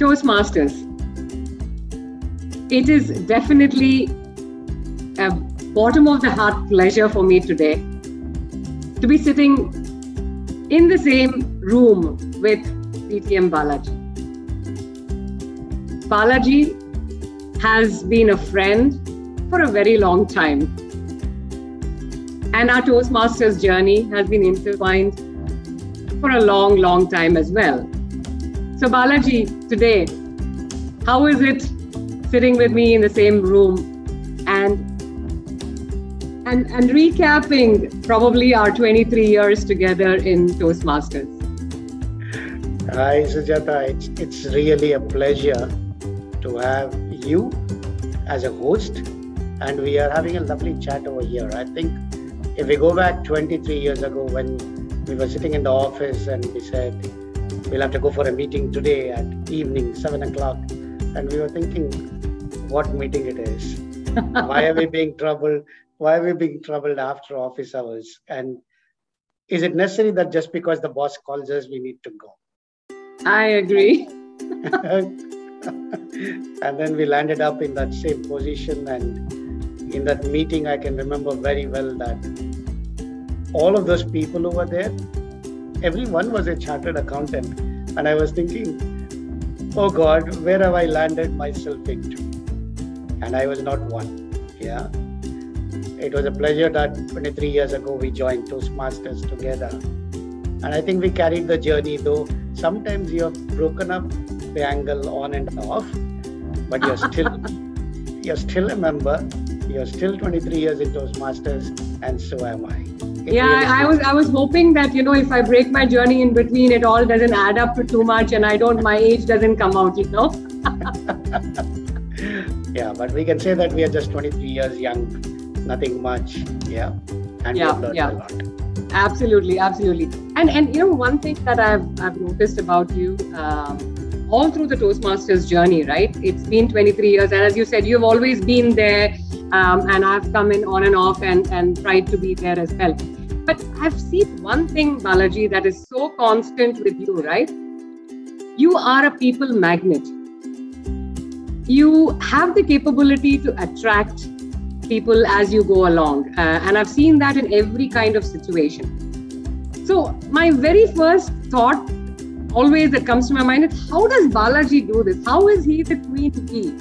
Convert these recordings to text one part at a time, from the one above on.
Toastmasters. It is definitely a bottom of the heart pleasure for me today to be sitting in the same room with DTM Balaji. Balaji has been a friend for a very long time, and our Toastmasters journey has been intertwined for a long, long time as well. So Balaji, today, how is it sitting with me in the same room and recapping probably our 23 years together in Toastmasters? Hi Sujata, it's really a pleasure to have you as a host, and we are having a lovely chat over here. I think if we go back 23 years ago when we were sitting in the office and we said we'll have to go for a meeting today at evening 7 o'clock, and we were thinking what meeting it is. Why are we being troubled? Why are we being troubled after office hours? And is it necessary that just because the boss calls us, we need to go? I agree. And then we landed up in that same position. And in that meeting, I can remember very well that all of those people who were there, everyone was a chartered accountant. And I was thinking, oh God, where have I landed myself into? And I was not one. Yeah. It was a pleasure that 23 years ago we joined Toastmasters together. And I think we carried the journey, though sometimes you have broken up the angle on and off, but you're still a member. You're still 23 years in Toastmasters, and so am I. I was hoping that, if I break my journey in between, it all doesn't add up to too much and my age doesn't come out, Yeah, but we can say that we are just 23 years young, nothing much. Yeah. And we've learned a lot. Absolutely. And one thing that I've noticed about you all through the Toastmasters journey, right? It's been 23 years, and as you said, you've always been there, and I've come in on and off and tried to be there as well. But I've seen one thing, Balaji, that is so constant with you, right? You are a people magnet. You have the capability to attract people as you go along. And I've seen that in every kind of situation. So my very first thought always that comes to my mind is, how does Balaji do this? How is he the queen bee?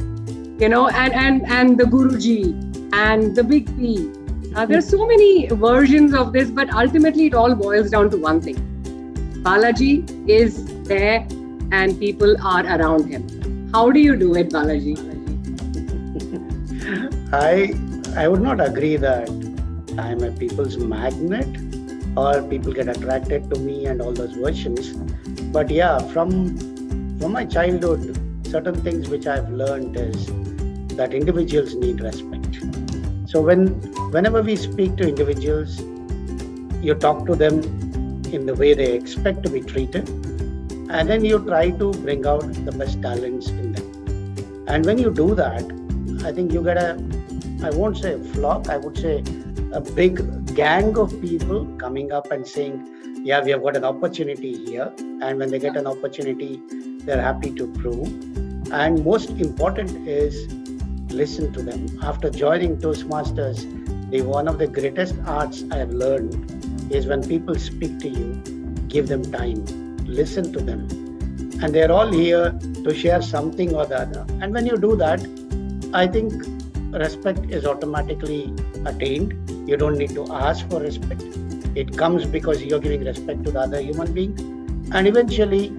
And the Guruji and the big P. There's so many versions of this, but ultimately it all boils down to one thing. Balaji is there and people are around him. How do you do it, Balaji? I would not agree that I'm a people's magnet or people get attracted to me and all those versions. But yeah, from my childhood, certain things which I've learned is that individuals need respect. So whenever we speak to individuals, you talk to them in the way they expect to be treated, and then you try to bring out the best talents in them. And when you do that, I think you get I won't say a flock, I would say a big gang of people coming up and saying, yeah, we have got an opportunity here. And when they get an opportunity, they're happy to prove. And most important is listen to them. After joining Toastmasters, one of the greatest arts I have learned is when people speak to you, give them time, listen to them. And they're all here to share something or the other. And when you do that, I think respect is automatically attained. You don't need to ask for respect. It comes because you're giving respect to the other human being. And eventually,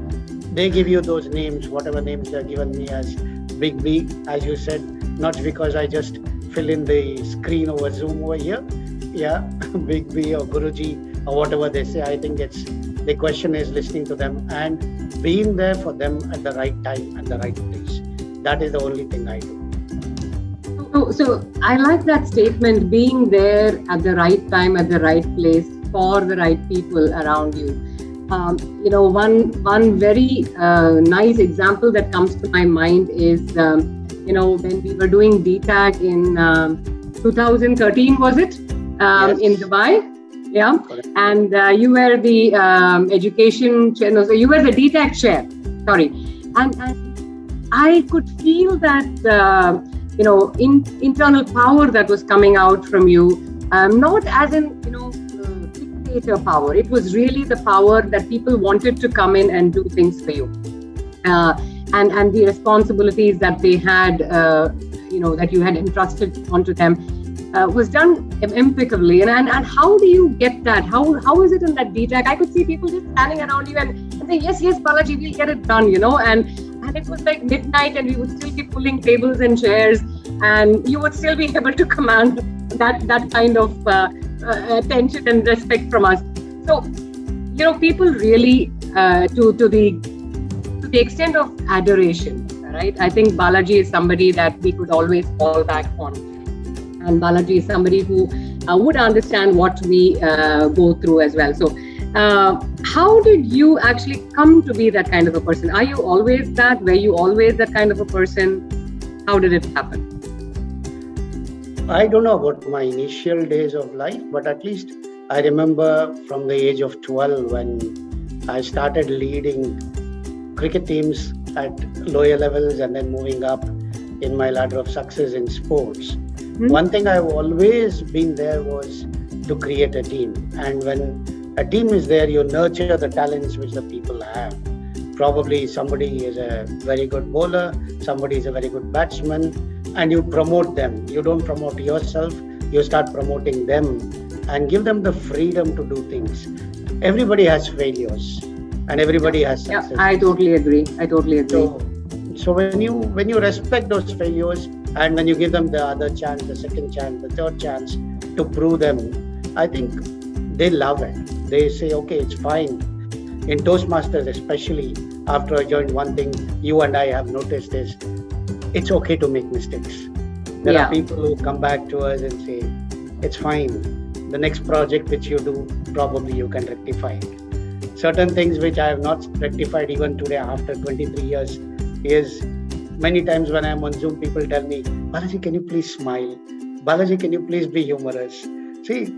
they give you those names, whatever names they're given me as Big B, as you said, not because I just fill in the screen over Zoom over here. Yeah, Big B or Guruji or whatever they say. I think the question is listening to them and being there for them at the right time and the right place. That is the only thing I do. So I like that statement, being there at the right time, at the right place for the right people around you. One very nice example that comes to my mind is, when we were doing DTAG in 2013, was it? Yes. In Dubai? Yeah. Correct. And you were the education chair, so you were the DTAG chair, sorry. And I could feel that, internal power that was coming out from you, not as in, dictator power. It was really the power that people wanted to come in and do things for you. And the responsibilities that they had, that you had entrusted onto them, was done impeccably. And how do you get that? How is it in that DTAC? I could see people just standing around you and saying, yes, Balaji, we'll get it done, and it was like midnight and we would still be pulling tables and chairs and you would still be able to command that kind of attention and respect from us. So, people really, to the extent of adoration, right? I think Balaji is somebody that we could always fall back on. And Balaji is somebody who would understand what we go through as well. So how did you actually come to be that kind of a person? Are you always that? Were you always that kind of a person? How did it happen? I don't know about my initial days of life, but at least I remember from the age of 12 when I started leading cricket teams at lower levels and then moving up in my ladder of success in sports. One thing I've always been there was to create a team. And when a team is there, you nurture the talents which the people have. Probably somebody is a very good bowler, somebody is a very good batsman, and you promote them. You don't promote yourself, you start promoting them and give them the freedom to do things. Everybody has failures and everybody has success. Yeah, I totally agree. So when you respect those failures, and when you give them the other chance, the second chance, the third chance to prove them, I think they love it. They say, okay, it's fine. In Toastmasters, especially after I joined, one thing you and I have noticed is it's okay to make mistakes. There are people who come back to us and say, it's fine. The next project which you do, probably you can rectify it. Certain things which I have not rectified even today after 23 years is many times when I'm on Zoom, people tell me, Balaji, can you please smile? Balaji, can you please be humorous? See,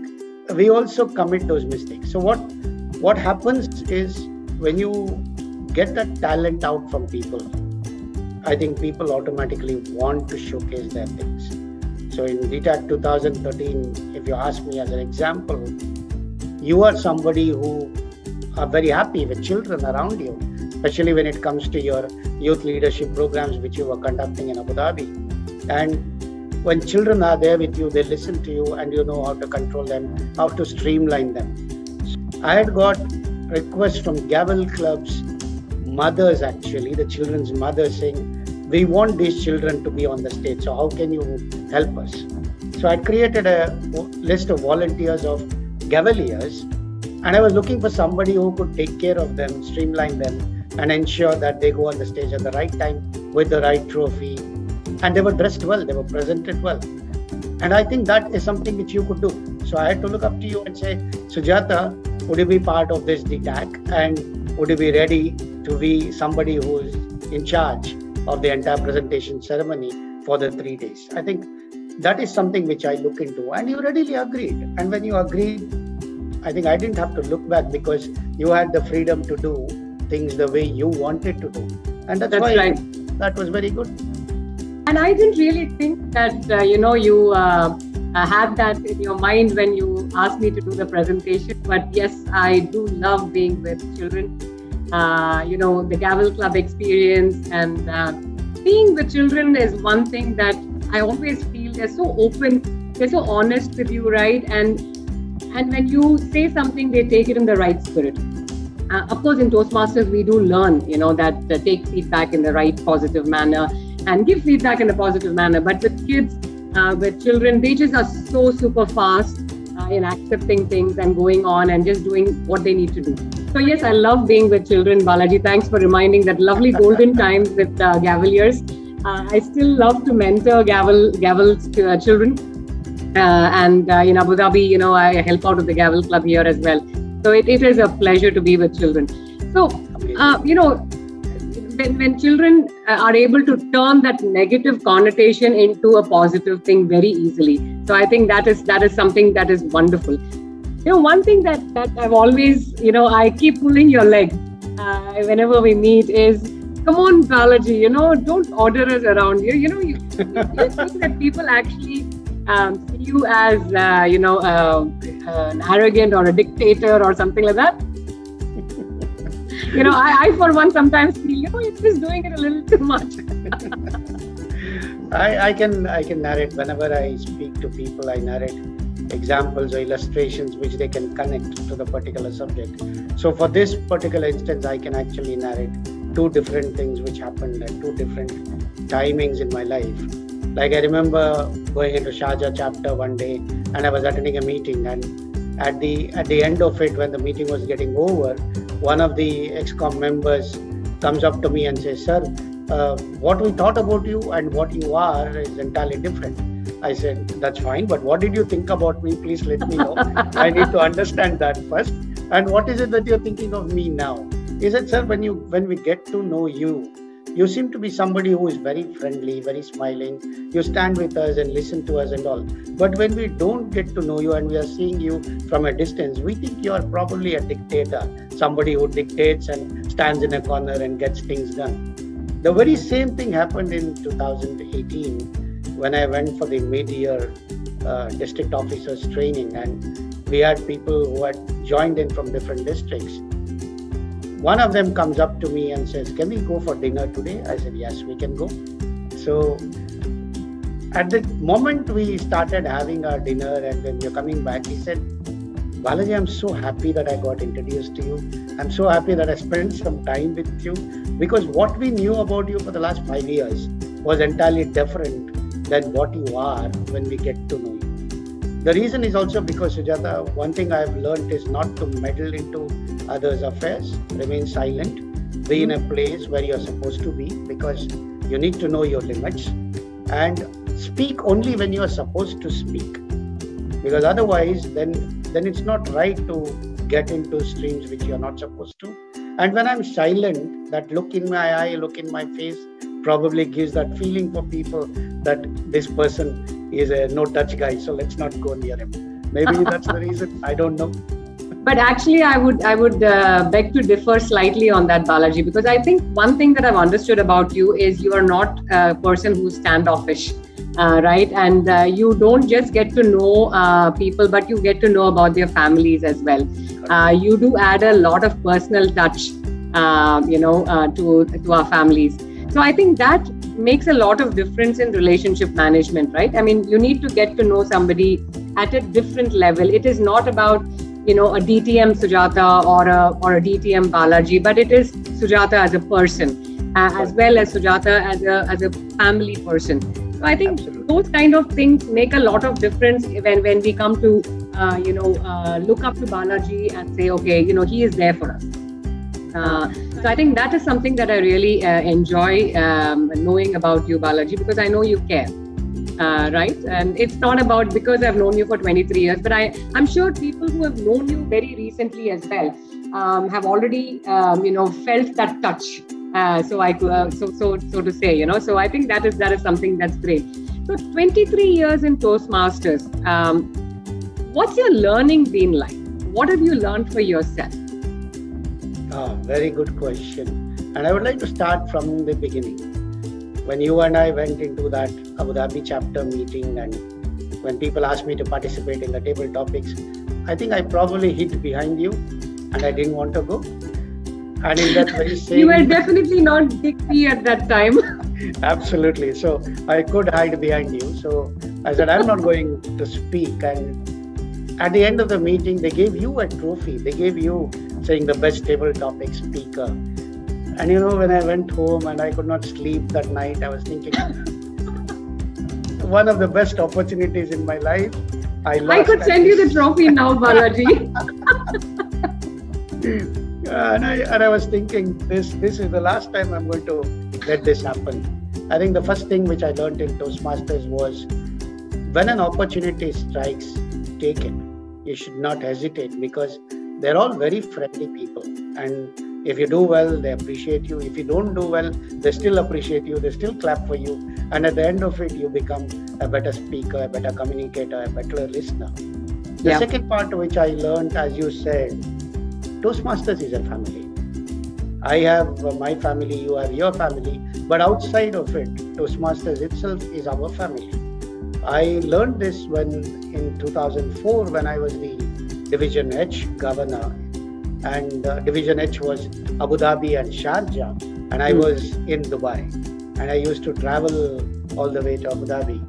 we also commit those mistakes. So what happens is when you get that talent out from people, I think people automatically want to showcase their things. So in DTAC 2013, if you ask me as an example, you are somebody who are very happy with children around you, especially when it comes to your youth leadership programs which you were conducting in Abu Dhabi. And when children are there with you, they listen to you and you know how to control them, how to streamline them. I had got requests from Gavel Club's mothers, actually, the children's mothers, saying, we want these children to be on the stage, so how can you help us? So I created a list of volunteers of Gaveliers, and I was looking for somebody who could take care of them, streamline them, and ensure that they go on the stage at the right time with the right trophy. And they were dressed well, they were presented well. And I think that is something which you could do. So I had to look up to you and say, Sujata, would you be part of this DTAC? And would you be ready to be somebody who is in charge of the entire presentation ceremony for the 3 days? I think that is something which I look into. And you readily agreed. And when you agreed, I think I didn't have to look back because you had the freedom to do things the way you wanted to do. And that's why right. That was very good. And I didn't really think that, you had that in your mind when you asked me to do the presentation. But yes, I do love being with children. The Gavel Club experience and being with children is one thing that I always feel they're so open, they're so honest with you, right? And when you say something, they take it in the right spirit. Of course, in Toastmasters, we do learn, that take feedback in the right positive manner and give feedback in a positive manner. But with kids, with children, they just are so super fast in accepting things and going on and just doing what they need to do. So yes, I love being with children. Balaji, thanks for reminding that lovely golden times with Gaveliers. I still love to mentor Gavel's children. And in Abu Dhabi, I help out with the Gavel Club here as well. So it is a pleasure to be with children. So, when children are able to turn that negative connotation into a positive thing very easily. So I think that is something that is wonderful. One thing that I've always, I keep pulling your leg whenever we meet is come on, Balaji, don't order us around. You think that people actually see you as, an arrogant or a dictator or something like that? I for one sometimes feel, it's just doing it a little too much. I can narrate whenever I speak to people. I narrate examples or illustrations which they can connect to the particular subject. So for this particular instance, I can actually narrate two different things which happened at two different timings in my life. Like I remember going into Sharjah chapter one day, and I was attending a meeting, and at the end of it, when the meeting was getting over, one of the ExCom members comes up to me and says, "Sir, what we thought about you and what you are is entirely different." I said, "That's fine, but what did you think about me? Please let me know. I need to understand that first. And what is it that you're thinking of me now?" He said, "Sir, when we get to know you, you seem to be somebody who is very friendly, very smiling. You stand with us and listen to us and all. But when we don't get to know you and we are seeing you from a distance, we think you are probably a dictator, somebody who dictates and stands in a corner and gets things done." The very same thing happened in 2018 when I went for the mid-year district officers training, and we had people who had joined in from different districts. One of them comes up to me and says, "Can we go for dinner today?" I said, "Yes, we can go." So at the moment we started having our dinner and when we were coming back, he said, "Balaji, I'm so happy that I got introduced to you. I'm so happy that I spent some time with you, because what we knew about you for the last 5 years was entirely different than what you are when we get to know you." The reason is also because, Sujata, one thing I've learned is not to meddle into others' affairs, remain silent, be in a place where you're supposed to be, because you need to know your limits, and speak only when you're supposed to speak, because otherwise then it's not right to get into streams which you're not supposed to. And when I'm silent, that look in my eye, look in my face probably gives that feeling for people that this person is a no-touch guy, so let's not go near him. Maybe that's the reason. I don't know. But actually, I would beg to differ slightly on that, Balaji, because I think one thing that I've understood about you is you are not a person who's standoffish, right? And you don't just get to know people, but you get to know about their families as well. You do add a lot of personal touch, to our families. So I think that makes a lot of difference in relationship management, right? I mean, you need to get to know somebody at a different level. It is not about a DTM Sujata or a DTM Balaji, but it is Sujata as a person, as well as Sujata as a family person. So I think those kind of things make a lot of difference when we come to look up to Balaji and say, okay, he is there for us. So I think that is something that I really enjoy knowing about you, Balaji, because I know you care. Right? And it's not about because I've known you for 23 years, but I'm sure people who have known you very recently as well have already, felt that touch. So to say, so I think that is something that's great. So 23 years in Toastmasters, what's your learning been like? What have you learned for yourself? Very good question. And I would like to start from the beginning. When you and I went into that Abu Dhabi chapter meeting, and when people asked me to participate in the table topics, I think I probably hid behind you and I didn't want to go. And in that very same... You were definitely not Big P at that time. Absolutely. So I could hide behind you. So I said, I'm not going to speak. And at the end of the meeting, they gave you a trophy. They gave you saying the best table topic speaker. And when I went home and I could not sleep that night, I was thinking, one of the best opportunities in my life, I lost. I could send you the trophy now, Balaji. and I was thinking, this is the last time I'm going to let this happen. I think the first thing which I learned in Toastmasters was, when an opportunity strikes, take it. You should not hesitate, because they're all very friendly people. And if you do well, they appreciate you. If you don't do well, they still appreciate you. They still clap for you. And at the end of it, you become a better speaker, a better communicator, a better listener. The second part which I learned, as you said, Toastmasters is a family. I have my family, you have your family, but outside of it, Toastmasters itself is our family. I learned this when in 2004 when I was the Division H governor, and Division H was Abu Dhabi and Sharjah, and I was in Dubai, and I used to travel all the way to Abu Dhabi.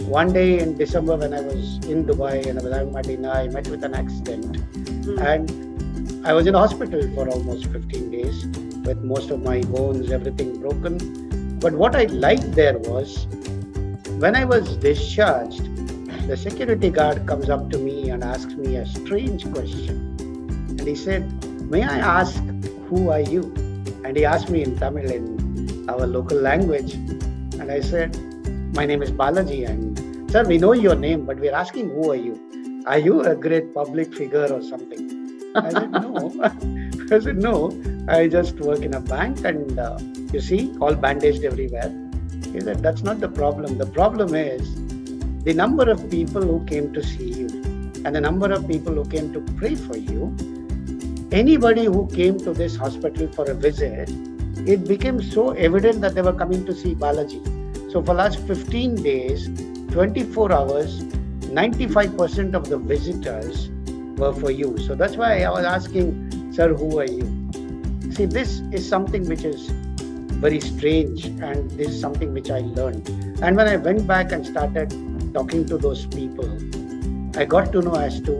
One day in December when I was in Dubai and I was having my dinner, I met with an accident, and I was in hospital for almost 15 days with most of my bones, everything broken. But what I liked there was, when I was discharged, the security guard comes up to me and asks me a strange question. And he said, "May I ask, who are you?" And he asked me in Tamil, in our local language. And I said, "My name is Balaji. And sir, we know your name, but we're asking, who are you? Are you a great public figure or something?" I said, "No." I said, "No, I just work in a bank, and you see, all bandaged everywhere." He said, "That's not the problem. The problem is the number of people who came to see you and the number of people who came to pray for you. Anybody who came to this hospital for a visit, it became so evident that they were coming to see Balaji. So for last 15 days, 24 hours, 95% of the visitors were for you. So that's why I was asking, sir, who are you?" See, this is something which is very strange, and this is something which I learned. And when I went back and started talking to those people, I got to know as to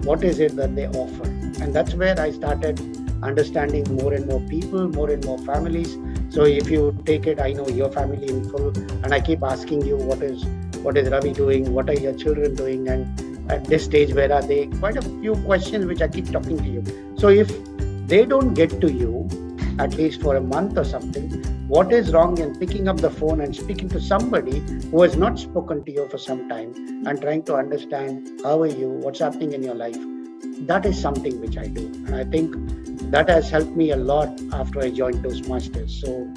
what is it that they offer. And that's where I started understanding more and more people, more and more families. So if you take it, I know your family in full, and I keep asking you, what is Ravi doing? What are your children doing? And at this stage, where are they? Quite a few questions which I keep talking to you. So if they don't get to you, at least for a month or something, what is wrong in picking up the phone and speaking to somebody who has not spoken to you for some time and trying to understand, how are you, what's happening in your life? That is something which I do. And I think that has helped me a lot after I joined Toastmasters. So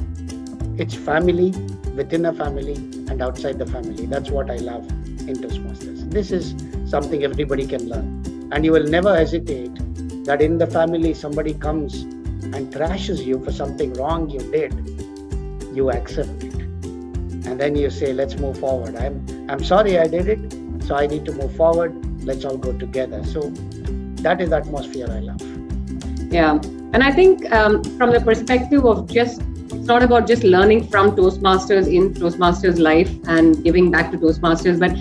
it's family, within a family, and outside the family. That's what I love in Toastmasters. This is something everybody can learn. And you will never hesitate that in the family somebody comes and trashes you for something wrong you did. You accept it. And then you say, let's move forward. I'm sorry I did it, so I need to move forward. Let's all go together. So that is the atmosphere I love. Yeah. And I think from the perspective of it's not about just learning from Toastmasters in Toastmasters life and giving back to Toastmasters, but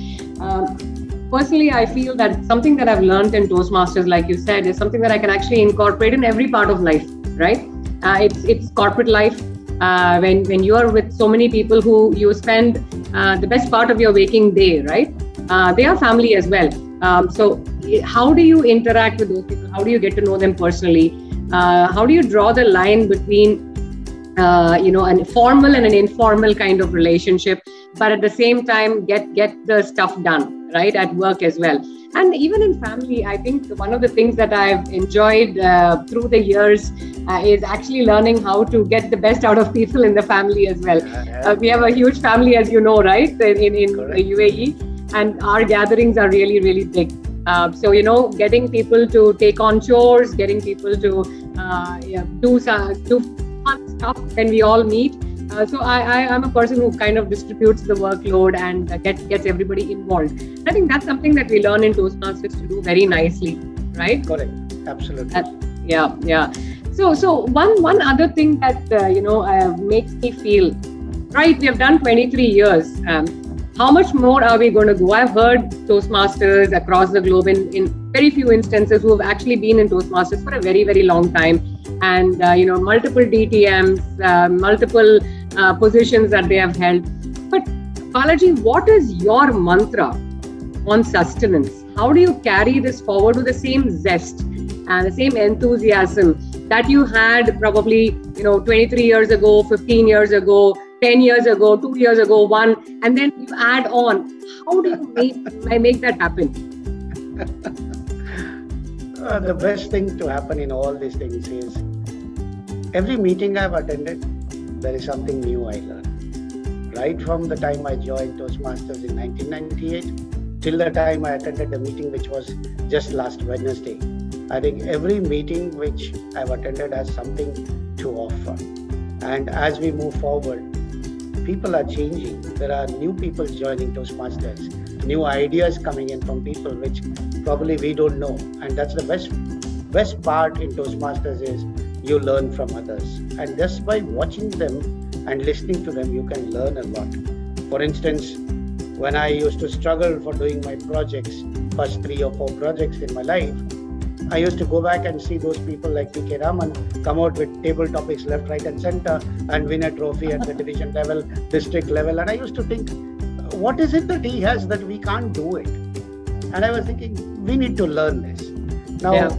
personally, I feel that something that I've learned in Toastmasters, like you said, is something that I can actually incorporate in every part of life, right? It's corporate life. When you are with so many people who you spend the best part of your waking day, right? They are family as well. So how do you interact with those people? How do you get to know them personally? How do you draw the line between an formal and an informal kind of relationship, but at the same time get the stuff done, right, at work as well? And even in family, I think one of the things that I've enjoyed through the years is actually learning how to get the best out of people in the family as well. We have a huge family, as you know, right, in the UAE, and our gatherings are really, really big. So, getting people to take on chores, getting people to do fun stuff when we all meet. So I'm a person who kind of distributes the workload and gets everybody involved. I think that's something that we learn in Toastmasters to do very nicely, right? Correct. Absolutely. Yeah. So one other thing that makes me feel, right, we have done 23 years. How much more are we going to go? I've heard Toastmasters across the globe in very few instances who have actually been in Toastmasters for a very, very long time. And, multiple DTMs, multiple positions that they have held. But Balaji, what is your mantra on sustenance? How do you carry this forward with the same zest and the same enthusiasm that you had probably, 23 years ago, 15 years ago, 10 years ago, 2 years ago, one, and then you add on? How do you make that happen? The best thing to happen in all these things is every meeting I've attended, there is something new I learn. Right from the time I joined Toastmasters in 1998, till the time I attended the meeting, which was just last Wednesday. I think every meeting which I've attended has something to offer. And as we move forward, people are changing. There are new people joining Toastmasters, new ideas coming in from people which probably we don't know. And that's the best part in Toastmasters is you learn from others. And just by watching them and listening to them, you can learn a lot. For instance, when I used to struggle for doing my projects, first 3 or 4 projects in my life, I used to go back and see those people like PK Raman come out with table topics left, right and center and win a trophy at the division level, district level. And I used to think, what is it that he has that we can't do it? And I was thinking, we need to learn this. Now,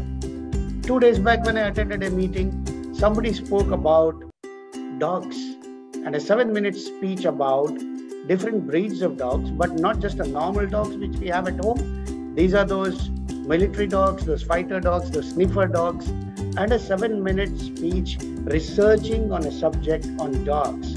2 days back when I attended a meeting, somebody spoke about dogs and a 7-minute speech about different breeds of dogs, but not just the normal dogs which we have at home. These are those military dogs, those fighter dogs, those sniffer dogs, and a 7-minute speech researching on a subject on dogs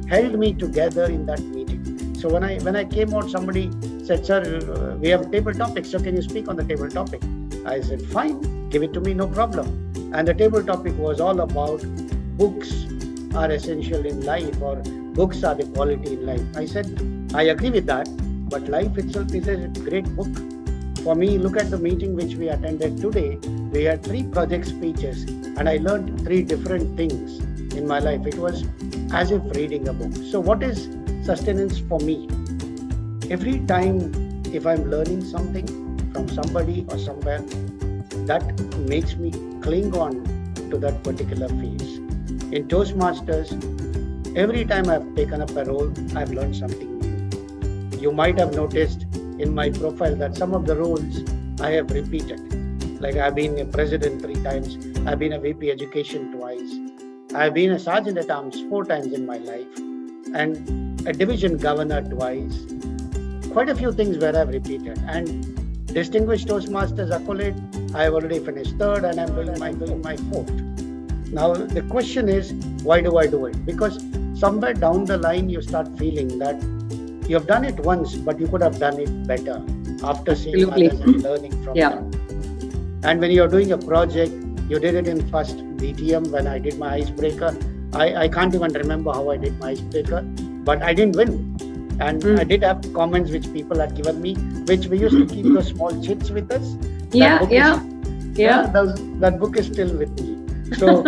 held me together in that meeting. So when I came out, somebody said, "Sir, we have table topics, so can you speak on the table topic?" I said, "Fine, give it to me, no problem." And the table topic was all about books are essential in life, or books are the quality in life. I said, I agree with that, but life itself is a great book. For me, look at the meeting which we attended today. We had 3 project speeches and I learned 3 different things in my life. It was as if reading a book. So what is sustenance for me? Every time if I'm learning something from somebody or somewhere, that makes me cling on to that particular phase. In Toastmasters, every time I've taken up a role, I've learned something new. You might have noticed in my profile that some of the roles I have repeated. Like I've been a president 3 times, I've been a VP education twice, I've been a sergeant at arms 4 times in my life, and a division governor twice. Quite a few things where I've repeated. And distinguished Toastmasters accolade, I've already finished 3rd and I'm doing my 4th. Now the question is, why do I do it? Because somewhere down the line you start feeling that you have done it once, but you could have done it better after seeing others and learning from them. And when you're doing a project, you did it in first DTM when I did my icebreaker. I can't even remember how I did my icebreaker, but I didn't win. And I did have comments which people had given me, which we used to keep those small chits with us. That book is still with me. So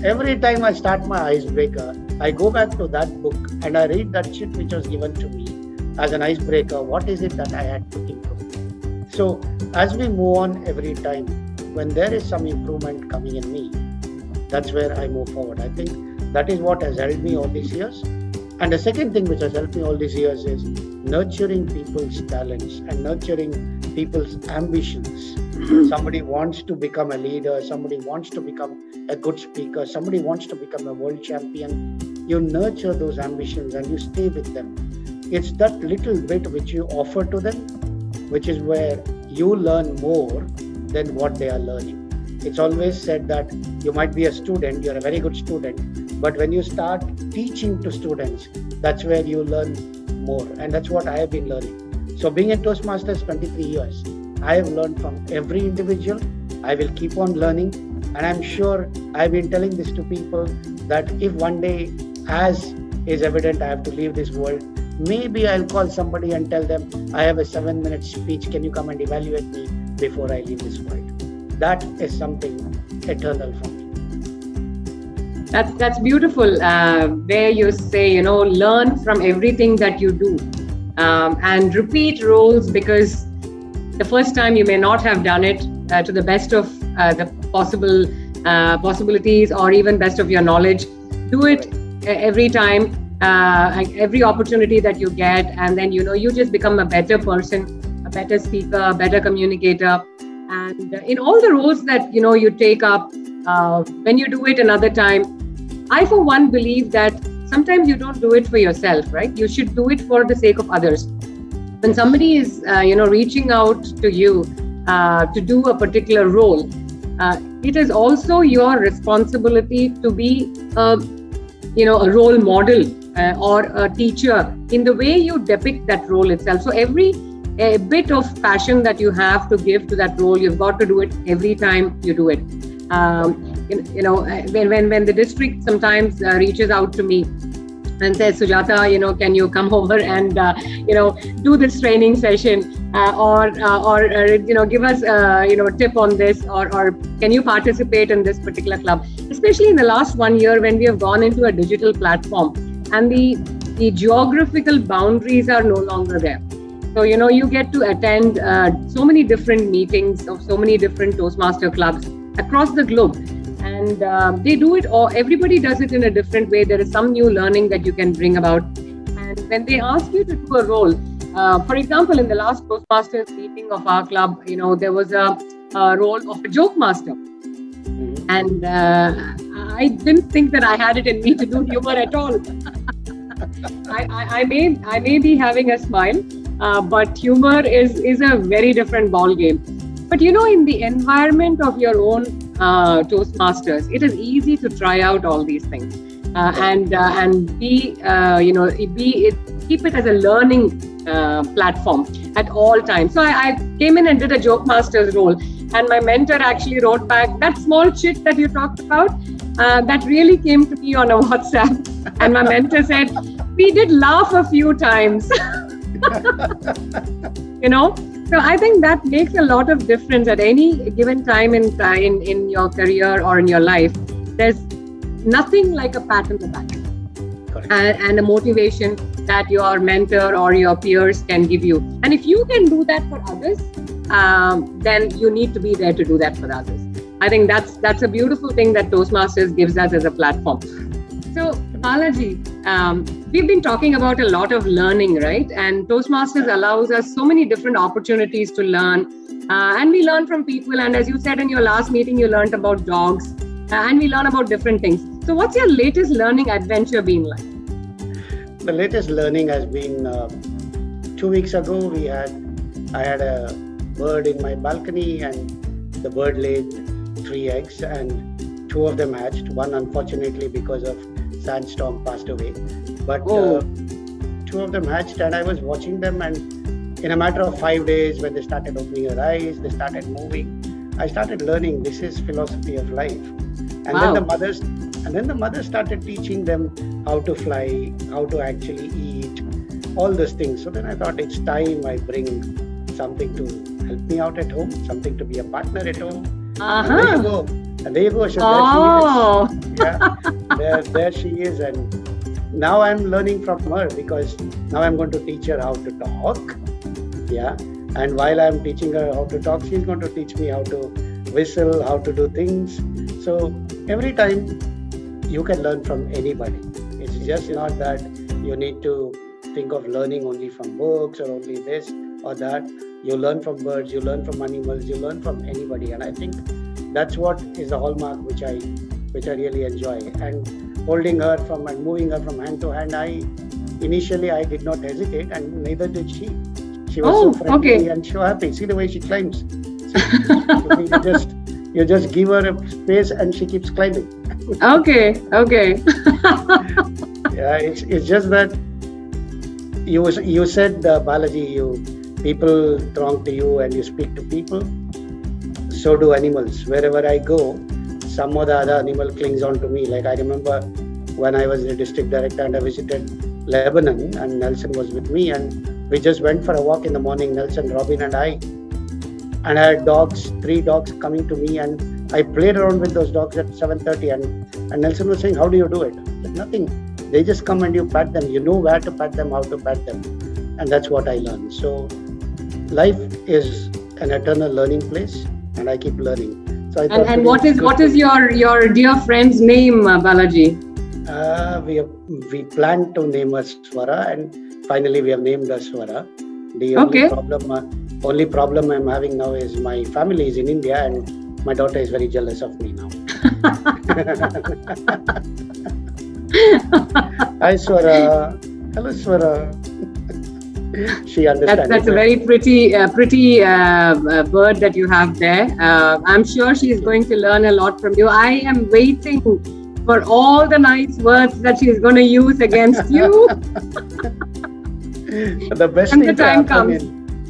every time I start my icebreaker, I go back to that book and I read that chit which was given to me as an icebreaker. What is it that I had to improve? So as we move on every time, when there is some improvement coming in me, that's where I move forward. I think that is what has helped me all these years. And the second thing which has helped me all these years is nurturing people's talents and nurturing people's ambitions. Somebody wants to become a leader, somebody wants to become a good speaker, somebody wants to become a world champion. You nurture those ambitions and you stay with them. It's that little bit which you offer to them, which is where you learn more than what they are learning. It's always said that you might be a student, you're a very good student, but when you start teaching to students, that's where you learn more. And that's what I have been learning. So being in Toastmasters 23 years, I have learned from every individual. I will keep on learning. And I'm sure I've been telling this to people that if one day, as is evident, I have to leave this world, maybe I'll call somebody and tell them, I have a 7-minute speech. Can you come and evaluate me before I leave this world? That is something eternal for me. That's beautiful. Where you say, learn from everything that you do and repeat roles, because the first time you may not have done it to the best of the possible possibilities or even best of your knowledge. Do it every time, every opportunity that you get, and then you just become a better person, a better speaker, a better communicator. And in all the roles that you take up, when you do it another time, I for one believe that sometimes you don't do it for yourself, right? You should do it for the sake of others. When somebody is reaching out to you to do a particular role, it is also your responsibility to be a role model or a teacher in the way you depict that role itself. So every a bit of passion that you have to give to that role. You've got to do it every time you do it. When the district sometimes reaches out to me and says, Sujata, can you come over and, do this training session or give us, tip on this or can you participate in this particular club? Especially in the last 1 year when we have gone into a digital platform and the geographical boundaries are no longer there. So, you get to attend so many different meetings of so many different Toastmaster clubs across the globe. And they do it, or everybody does it in a different way. There is some new learning that you can bring about. And when they ask you to do a role, for example, in the last Toastmasters meeting of our club, there was a role of a joke master. And I didn't think that I had it in me to do humor at all. I may be having a smile, but humor is a very different ball game. But in the environment of your own Toastmasters, it is easy to try out all these things and keep it as a learning platform at all times. So I came in and did a joke master's role, and my mentor actually wrote back, that small chit that you talked about, that really came to me on a WhatsApp. And my mentor said, we did laugh a few times. So I think that makes a lot of difference at any given time in your career or in your life. There's nothing like a pat on the back and a motivation that your mentor or your peers can give you. And if you can do that for others, then you need to be there to do that for others. I think that's a beautiful thing that Toastmasters gives us as a platform. So Balaji, we've been talking about a lot of learning, right? And Toastmasters allows us so many different opportunities to learn. And we learn from people. And as you said in your last meeting, you learned about dogs. And we learn about different things. So what's your latest learning adventure been like? The latest learning has been 2 weeks ago. I had a bird in my balcony, and the bird laid 3 eggs, and 2 of them hatched. One, unfortunately, because of sandstorm, passed away. But 2 of them hatched, and I was watching them, and in a matter of 5 days, when they started opening their eyes, they started moving, I started learning this is philosophy of life. And then the mothers started teaching them how to fly, how to actually eat, all those things. So then I thought it's time I bring something to help me out at home, something to be a partner at home. And there you go. So there she is. And now I'm learning from her, because now I'm going to teach her how to talk. Yeah. And while I'm teaching her how to talk, she's going to teach me how to whistle, how to do things. So every time you can learn from anybody. It's just not that you need to think of learning only from books or only this or that. You learn from birds, you learn from animals, you learn from anybody. And I think that's what is the hallmark which I really enjoy. And holding her and moving her from hand to hand, initially I did not hesitate, and neither did she. She was so friendly and so happy. See the way she climbs. You just give her a space and she keeps climbing. Okay. Yeah, it's just that you said, Balaji, people throng to you and you speak to people. So do animals. Wherever I go, some or the other animal clings on to me. Like I remember when I was the district director and I visited Lebanon, and Nelson was with me, and we just went for a walk in the morning, Nelson, Robin and I. And I had 3 dogs coming to me, and I played around with those dogs at 7:30, and Nelson was saying, how do you do it? I said, nothing. They just come and you pat them. You know where to pat them, how to pat them. And that's what I learned. So life is an eternal learning place, and I keep learning. So what is your dear friend's name, Balaji? We planned to name her Swara, and finally we have named her Swara. The only problem I'm having now is my family is in India, and my daughter is very jealous of me now. Hi Swara. Hello Swara. She understands. That's a very pretty bird that you have there. I'm sure she is going to learn a lot from you. I am waiting for all the nice words that she is going to use against you. The best thing to happen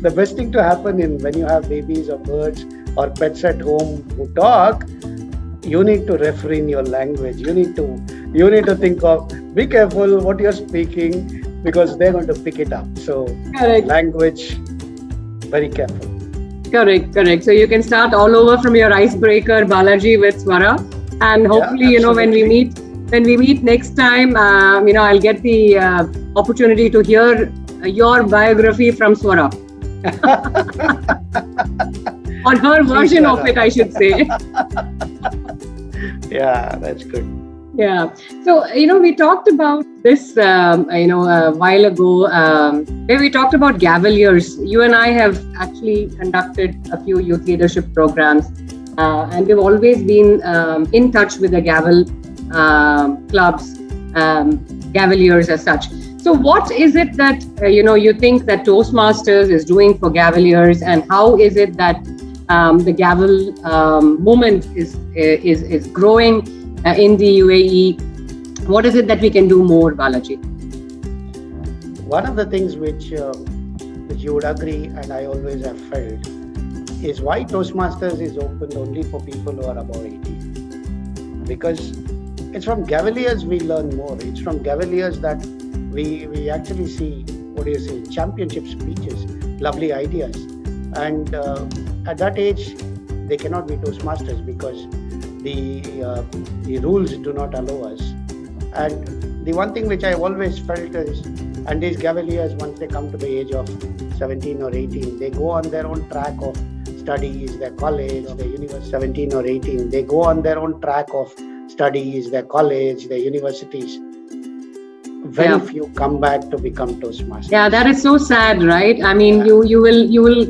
the best thing to happen in when you have babies or birds or pets at home who talk, you need to refrain your language. You need to think of, be careful what you're speaking, because they're going to pick it up. So Correct. language, very careful. Correct. So you can start all over from your icebreaker, Balaji, with Swara, and hopefully, when we meet next time, I'll get the opportunity to hear your biography from Swara. On her version of it, I should say. Yeah, that's good. Yeah. So, we talked about this, a while ago, where we talked about Gavaliers. You and I have actually conducted a few youth leadership programs, and we've always been in touch with the Gavel clubs, Gavaliers as such. So what is it that, you think that Toastmasters is doing for Gavaliers, and how is it that the Gavel movement is growing in the UAE? What is it that we can do more, Balaji? One of the things which you would agree, and I always have felt, is why Toastmasters is open only for people who are above 18. Because it's from Gavaliers we learn more. It's from Gavaliers that we actually see, championship speeches, lovely ideas. And at that age, they cannot be Toastmasters because the rules do not allow us. And the one thing which I always felt is, and these Gavaliers, once they come to the age of 17 or 18, they go on their own track of studies, their college, their university. 17 or 18, they go on their own track of studies, their college, their universities. Very few come back to become Toastmasters. Yeah, that is so sad, right? I mean, you will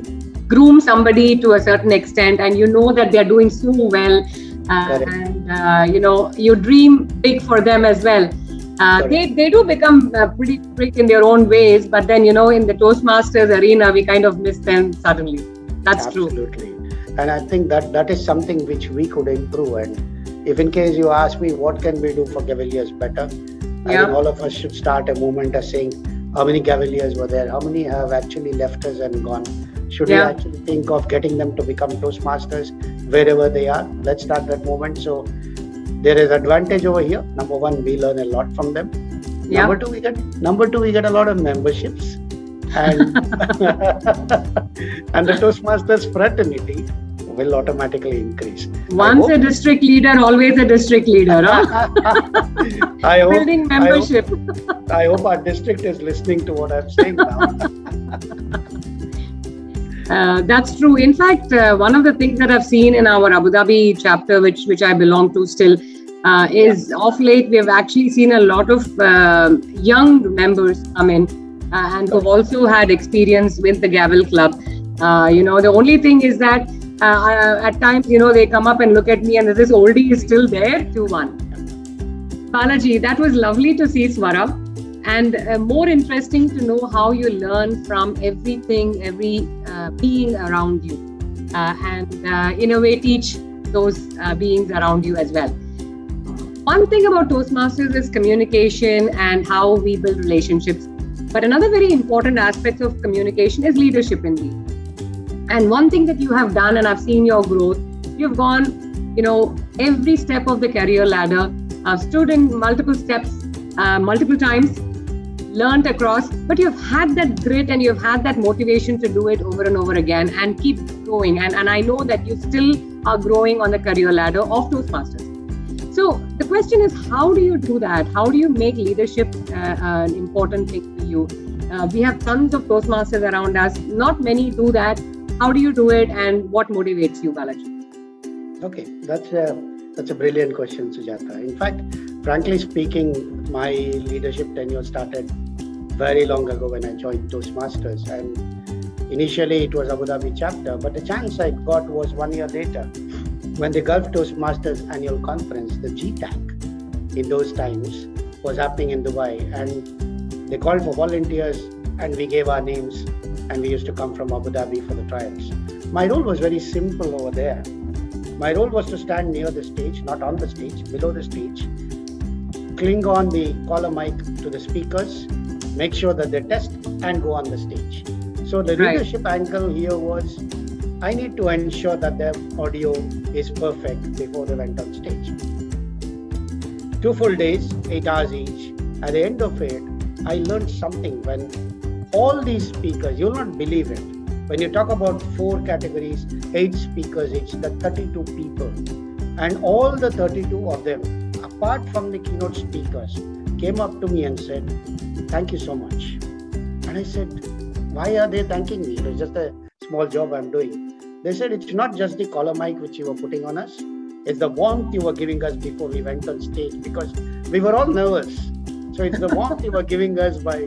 groom somebody to a certain extent, and you know that they're doing so well, and you dream big for them as well. They do become pretty quick in their own ways, but then in the Toastmasters arena, we kind of miss them suddenly. That's Absolutely. True. And I think that is something which we could improve. And if in case you ask me what can we do for Gavaliers better, I think all of us should start a movement of saying how many Gavaliers were there, how many have actually left us and gone. Should we actually think of getting them to become Toastmasters wherever they are? Let's start that movement. So there is advantage over here. Number one, we learn a lot from them. Number two, we get a lot of memberships, and and the Toastmasters fraternity will automatically increase. Once a district leader, always a district leader. Huh? Building membership. I hope our district is listening to what I'm saying now. That's true. In fact, one of the things that I've seen in our Abu Dhabi chapter, which I belong to still, is of late we have actually seen a lot of young members come in and who've also had experience with the Gavel Club. The only thing is that at times, they come up and look at me and this oldie is still there, 2-1. Balaji, that was lovely to see, Swara. And more interesting to know how you learn from everything, every being around you, and in a way teach those beings around you as well. One thing about Toastmasters is communication and how we build relationships. But another very important aspect of communication is leadership indeed. And one thing that you have done, and I've seen your growth, you've gone, every step of the career ladder, stood in multiple steps, multiple times, learned across, but you've had that grit and you've had that motivation to do it over and over again and keep growing. And I know that you still are growing on the career ladder of Toastmasters. So the question is, how do you do that? How do you make leadership an important thing for you? We have tons of Toastmasters around us. Not many do that. How do you do it, and what motivates you, Balaji? Okay, that's a brilliant question, Sujata. In fact, frankly speaking, my leadership tenure started very long ago when I joined Toastmasters, and initially it was Abu Dhabi chapter, but the chance I got was 1 year later when the Gulf Toastmasters annual conference, the GTAC, in those times was happening in Dubai, and they called for volunteers and we gave our names, and we used to come from Abu Dhabi for the trials. My role was very simple over there. My role was to stand near the stage, not on the stage, below the stage, cling on the collar mic to the speakers, make sure that they test and go on the stage. So the Right. leadership angle here was, I need to ensure that the audio is perfect before they went on stage. 2 full days, 8 hours each. At the end of it, I learned something. When all these speakers, you'll not believe it. When you talk about 4 categories, 8 speakers each, the 32 people, and all the 32 of them, apart from the keynote speakers, came up to me and said, "Thank you so much." And I said, "Why are they thanking me? It was just a small job I'm doing." They said, "It's not just the collar mic which you were putting on us. It's the warmth you were giving us before we went on stage, because we were all nervous. So it's the warmth you were giving us by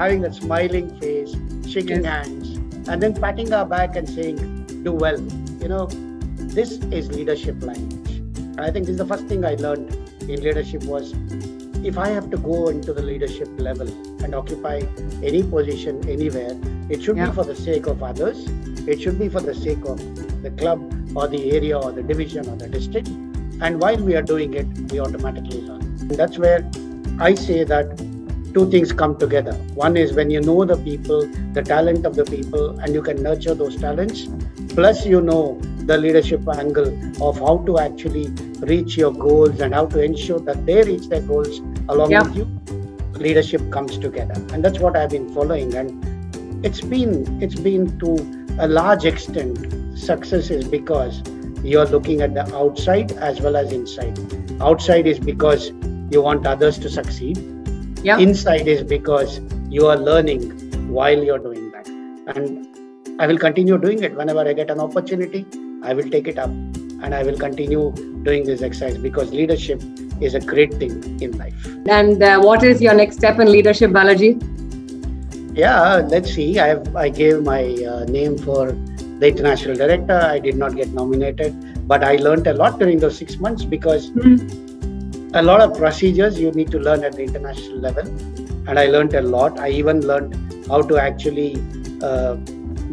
having that smiling face, shaking hands, and then patting our back and saying, 'Do well.' You know, this is leadership language." I think this is the first thing I learned in leadership was, if I have to go into the leadership level and occupy any position anywhere, it should be for the sake of others. It should be for the sake of the club or the area or the division or the district. And while we are doing it, we automatically learn. And that's where I say that 2 things come together. One is when you know the people, the talent of the people, and you can nurture those talents. Plus, you know the leadership angle of how to actually reach your goals and how to ensure that they reach their goals along with you. Leadership comes together, and that's what I've been following. And it's been to a large extent, success is because you're looking at the outside as well as inside. Outside is because you want others to succeed. Inside is because you are learning while you're doing that. And I will continue doing it. Whenever I get an opportunity, I will take it up, and I will continue doing this exercise, because leadership is a great thing in life. And what is your next step in leadership, Balaji? Yeah, let's see. I gave my name for the international director. I did not get nominated, but I learned a lot during those 6 months, because a lot of procedures you need to learn at the international level, and I learned a lot. I even learned how to actually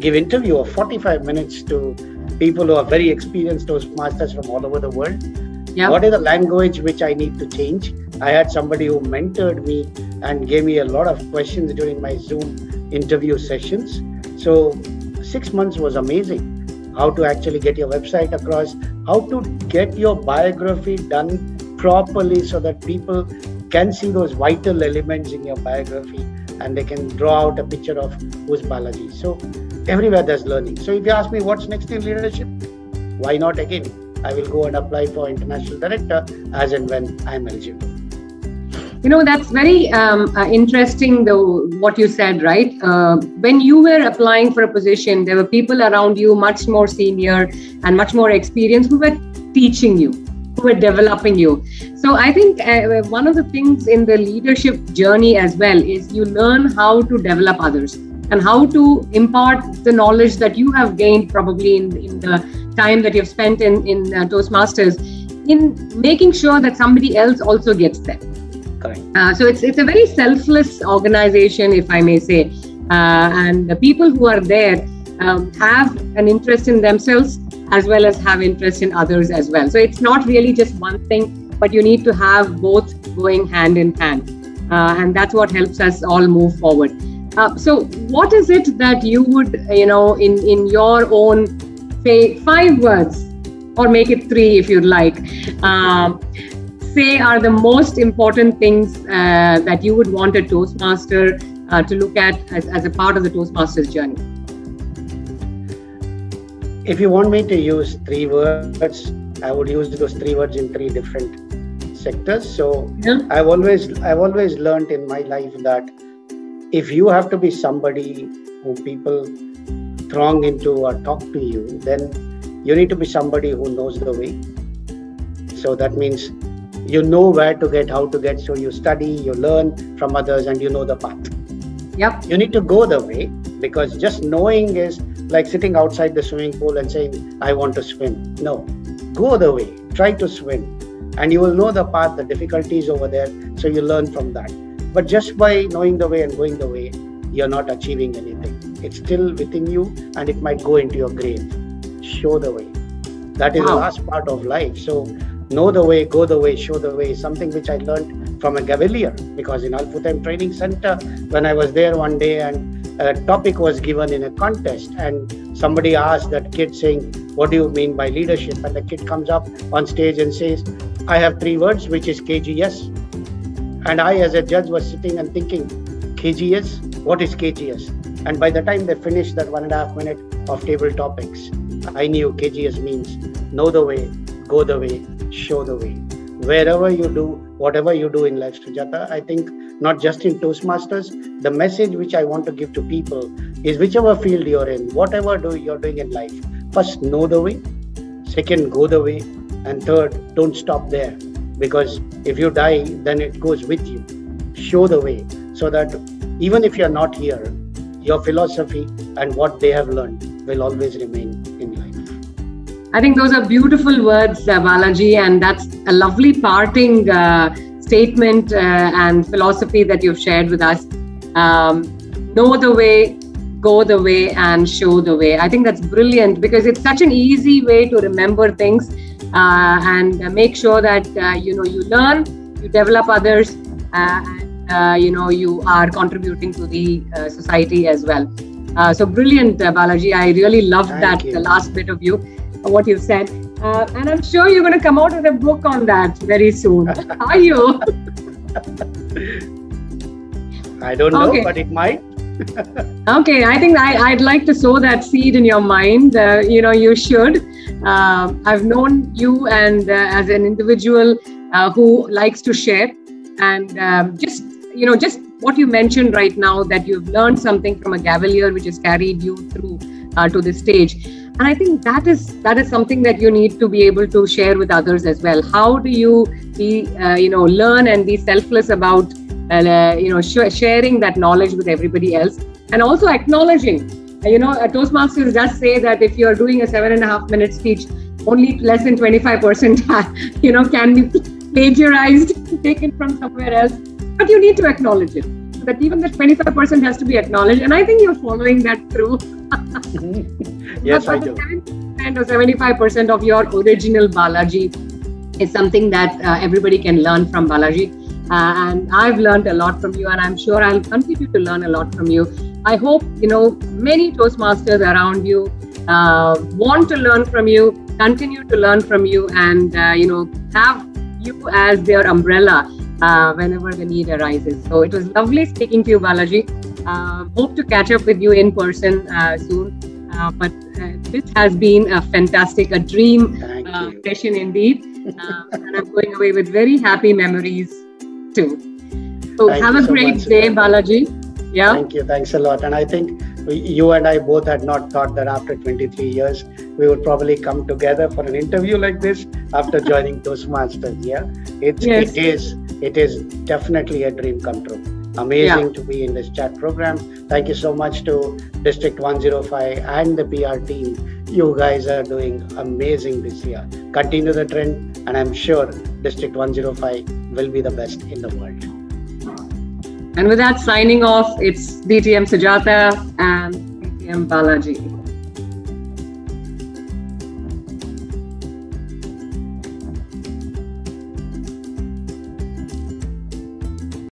give interview of 45 minutes to people who are very experienced Toastmasters from all over the world. What is the language which I need to change? I had somebody who mentored me and gave me a lot of questions during my Zoom interview sessions. So 6 months was amazing. How to actually get your website across, how to get your biography done properly so that people can see those vital elements in your biography and they can draw out a picture of who's Balaji. So everywhere there's learning. So if you ask me what's next in leadership, why not again? I will go and apply for international director as and when I'm eligible. You know, that's very interesting, though, what you said, right? When you were applying for a position, there were people around you much more senior and much more experienced who were teaching you, who were developing you. So I think one of the things in the leadership journey as well is you learn how to develop others and how to impart the knowledge that you have gained probably in the time that you've spent in Toastmasters, in making sure that somebody else also gets there. So it's a very selfless organization, if I may say, and the people who are there have an interest in themselves as well as have interest in others as well. So it's not really just one thing, but you need to have both going hand in hand, and that's what helps us all move forward. So what is it that you would, in your own, say, 5 words, or make it 3 if you'd like, say are the most important things that you would want a Toastmaster to look at as a part of the Toastmasters journey? If you want me to use 3 words, I would use those 3 words in 3 different sectors. So I've always learned in my life that if you have to be somebody who people throng into or talk to you, then you need to be somebody who knows the way. So that means you know where to get, how to get. So you study, you learn from others, and you know the path. You need to go the way, because just knowing is like sitting outside the swimming pool and saying, I want to swim. No, go the way, try to swim, and you will know the path, the difficulties over there. So you learn from that. But just by knowing the way and going the way, you're not achieving anything. It's still within you, and it might go into your grave. Show the way. That is the last part of life. So know the way, go the way, show the way is something which I learned from a Gavalier, because in Al Futtaim Training Center, when I was there one day and a topic was given in a contest, and somebody asked that kid saying, "What do you mean by leadership?" And the kid comes up on stage and says, "I have 3 words, which is KGS." And I, as a judge, was sitting and thinking, KGS? What is KGS? And by the time they finished that 1.5 minute of table topics, I knew KGS means know the way, go the way, show the way. Wherever you do, whatever you do in life, Sujata, I think not just in Toastmasters, the message which I want to give to people is whichever field you're in, whatever you're doing in life, first know the way, second go the way, and third don't stop there, because if you die, then it goes with you. Show the way so that even if you're not here, your philosophy and what they have learned will always remain in life. I think those are beautiful words, Balaji, and that's a lovely parting statement and philosophy that you've shared with us. Know the way, go the way, and show the way. I think that's brilliant, because it's such an easy way to remember things and make sure that you learn, you develop others, and you are contributing to the society as well. So brilliant, Balaji. I really loved the last bit of what you said. And I'm sure you're going to come out with a book on that very soon. Are you? I don't know, but it might. Okay, I think I'd like to sow that seed in your mind. You should. I've known you and as an individual who likes to share, and just what you mentioned right now, that you've learned something from a Gavalier which has carried you through to this stage. And I think that is something that you need to be able to share with others as well. How do you learn and be selfless about sharing that knowledge with everybody else, and also acknowledging. Toastmasters does say that if you're doing a 7.5 minute speech, only less than 25% can be plagiarized, taken from somewhere else. But you need to acknowledge it. That even the 25% has to be acknowledged, and I think you're following that through. Yes, I do. 70% or 75% of your original Balaji is something that everybody can learn from, Balaji. And I've learned a lot from you, and I'm sure I'll continue to learn a lot from you. I hope many Toastmasters around you want to learn from you, continue to learn from you, and have you as their umbrella whenever the need arises. So it was lovely speaking to you, Balaji. Hope to catch up with you in person soon. But this has been a dream session indeed. And I'm going away with very happy memories too. So have a great day, Balaji. Yeah. Thank you. Thanks a lot. And I think you and I both had not thought that after 23 years, we would probably come together for an interview like this after joining Toastmasters. Yeah. It is definitely a dream come true. Amazing to be in this chat program. Thank you so much to District 105 and the PR team. You guys are doing amazing this year. Continue the trend, and I'm sure District 105 will be the best in the world. And with that, signing off, it's DTM Sujata and DTM Balaji.